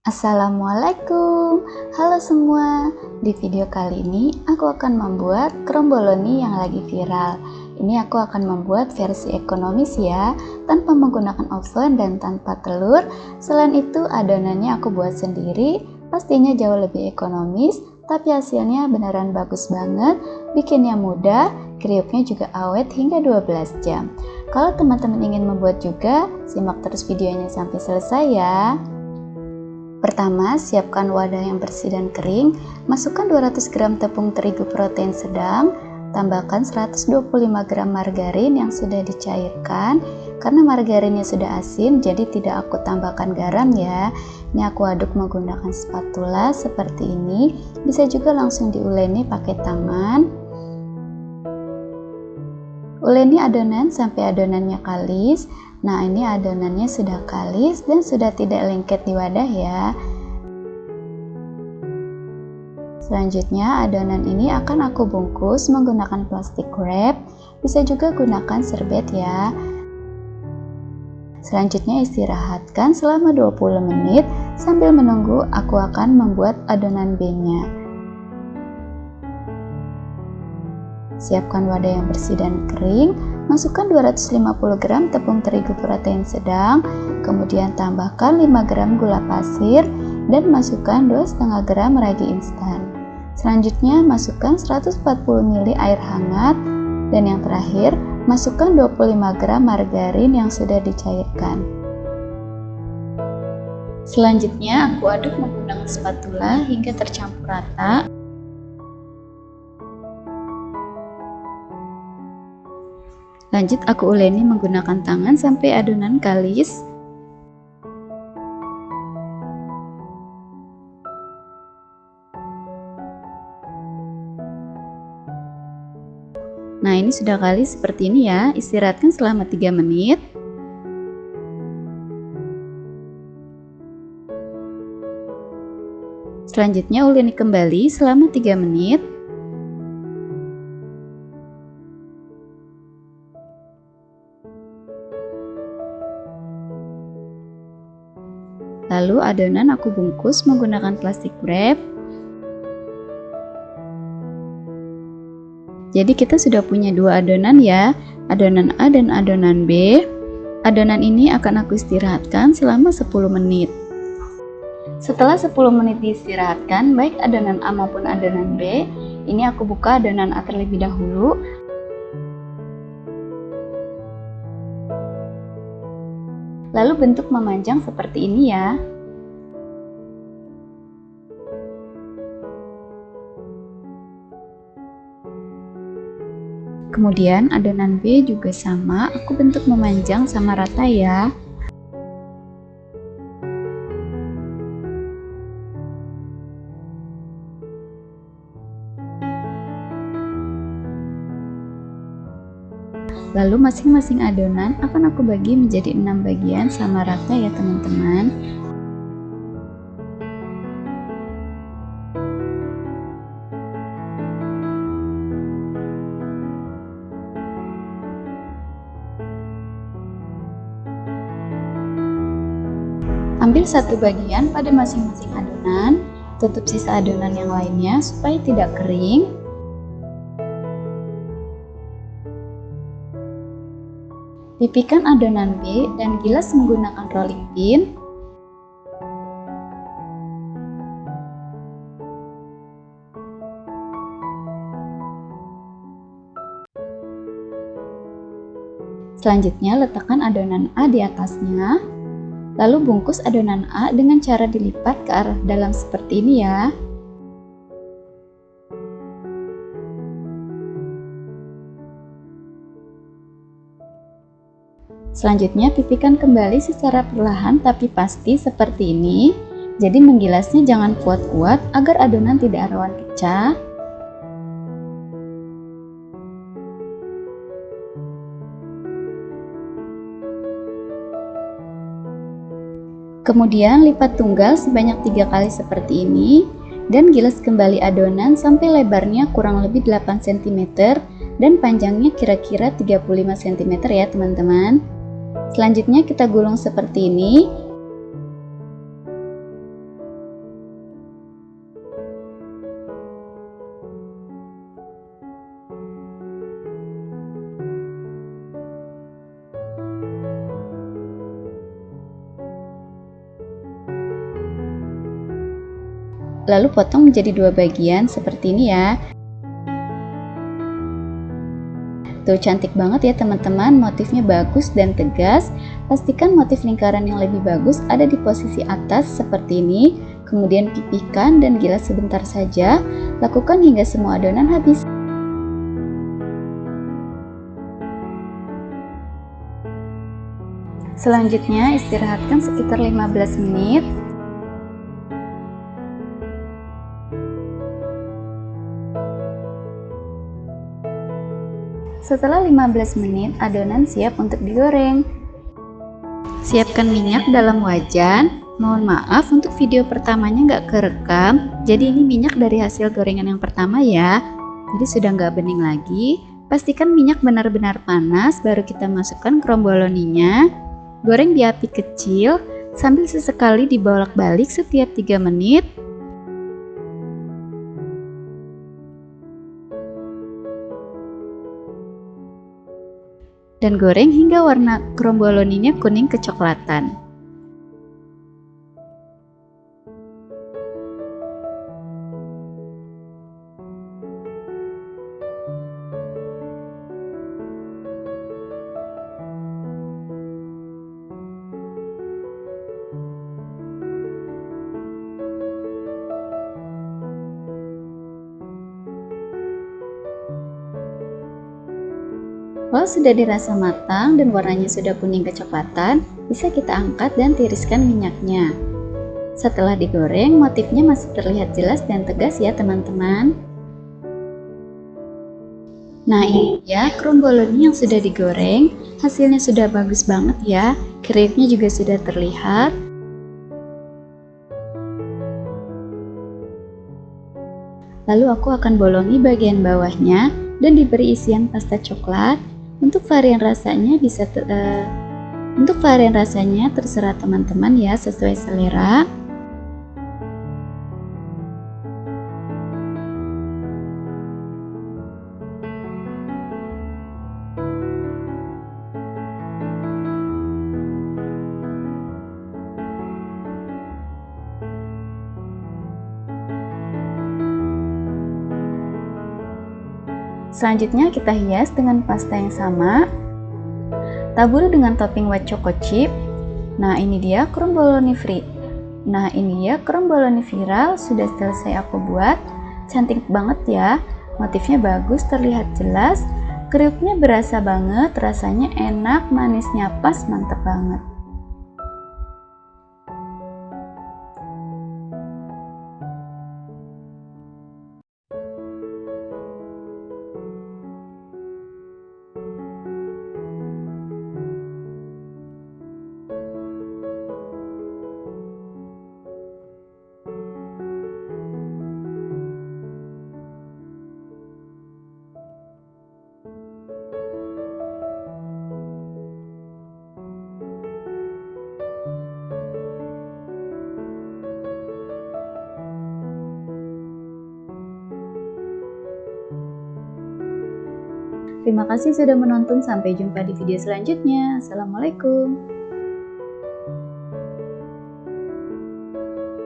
Assalamualaikum, halo semua. Di video kali ini aku akan membuat kromboloni yang lagi viral. Ini aku akan membuat versi ekonomis ya, tanpa menggunakan oven dan tanpa telur. Selain itu adonannya aku buat sendiri, pastinya jauh lebih ekonomis, tapi hasilnya beneran bagus banget, bikinnya mudah, kriuknya juga awet hingga 12 jam. Kalau teman-teman ingin membuat juga, simak terus videonya sampai selesai ya. Pertama, siapkan wadah yang bersih dan kering, masukkan 200 gram tepung terigu protein sedang, tambahkan 125 gram margarin yang sudah dicairkan. Karena margarinnya sudah asin, jadi tidak aku tambahkan garam ya. Ini aku aduk menggunakan spatula seperti ini, bisa juga langsung diuleni pakai tangan. Uleni adonan sampai adonannya kalis. Nah, ini adonannya sudah kalis dan sudah tidak lengket di wadah ya. Selanjutnya adonan ini akan aku bungkus menggunakan plastik wrap. Bisa juga gunakan serbet ya. Selanjutnya istirahatkan selama 20 menit sambil menunggu aku akan membuat adonan B-nya. Siapkan wadah yang bersih dan kering, masukkan 250 gram tepung terigu protein sedang, kemudian tambahkan 5 gram gula pasir, dan masukkan 2,5 gram ragi instan. Selanjutnya masukkan 140 ml air hangat, dan yang terakhir masukkan 25 gram margarin yang sudah dicairkan. Selanjutnya aku aduk menggunakan spatula hingga tercampur rata. Lanjut aku uleni menggunakan tangan sampai adonan kalis. Nah, ini sudah kalis seperti ini ya. Istirahatkan selama 3 menit. Selanjutnya uleni kembali selama 3 menit. Lalu adonan aku bungkus menggunakan plastik wrap. Jadi kita sudah punya dua adonan ya, adonan A dan adonan B. Adonan ini akan aku istirahatkan selama 10 menit. Setelah 10 menit diistirahatkan, baik adonan A maupun adonan B, ini aku buka adonan A terlebih dahulu. Lalu bentuk memanjang seperti ini ya. Kemudian adonan B juga sama, aku bentuk memanjang sama rata ya. Lalu masing-masing adonan akan aku bagi menjadi 6 bagian sama rata ya teman-teman. Ambil satu bagian pada masing-masing adonan, tutup sisa adonan yang lainnya supaya tidak kering. Pipihkan adonan B dan gilas menggunakan rolling pin. Selanjutnya letakkan adonan A di atasnya. Lalu bungkus adonan A dengan cara dilipat ke arah dalam seperti ini ya. Selanjutnya pipihkan kembali secara perlahan tapi pasti seperti ini. Jadi menggilasnya jangan kuat-kuat agar adonan tidak rawan pecah. Kemudian lipat tunggal sebanyak 3 kali seperti ini dan gilas kembali adonan sampai lebarnya kurang lebih 8 cm dan panjangnya kira-kira 35 cm ya teman-teman. Selanjutnya kita gulung seperti ini. lalu potong menjadi 2 bagian seperti ini ya. Tuh, cantik banget ya teman-teman, motifnya bagus dan tegas. Pastikan motif lingkaran yang lebih bagus ada di posisi atas seperti ini. Kemudian pipihkan dan gilas sebentar saja. Lakukan hingga semua adonan habis. Selanjutnya istirahatkan sekitar 15 menit. Setelah 15 menit, adonan siap untuk digoreng. Siapkan minyak dalam wajan. Mohon maaf untuk video pertamanya nggak kerekam, jadi ini minyak dari hasil gorengan yang pertama ya. Jadi sudah nggak bening lagi. Pastikan minyak benar-benar panas, baru kita masukkan kromboloninya. Goreng di api kecil, sambil sesekali dibolak-balik setiap 3 menit. Dan goreng hingga warna kromboloninya kuning kecoklatan. Kalau sudah dirasa matang dan warnanya sudah kuning kecoklatan, bisa kita angkat dan tiriskan minyaknya. Setelah digoreng, motifnya masih terlihat jelas dan tegas ya teman-teman. Nah, ini ya kromboloni yang sudah digoreng. Hasilnya sudah bagus banget ya. Kriuknya juga sudah terlihat. Lalu aku akan bolongi bagian bawahnya dan diberi isian pasta coklat. Untuk varian rasanya terserah teman-teman ya, sesuai selera. Selanjutnya kita hias dengan pasta yang sama. Taburi dengan topping white choco chip. Nah, ini dia kromboloni viral sudah selesai aku buat. Cantik banget ya. Motifnya bagus, terlihat jelas. Kriuknya berasa banget, rasanya enak, manisnya pas, mantep banget. Terima kasih sudah menonton, sampai jumpa di video selanjutnya. Assalamualaikum.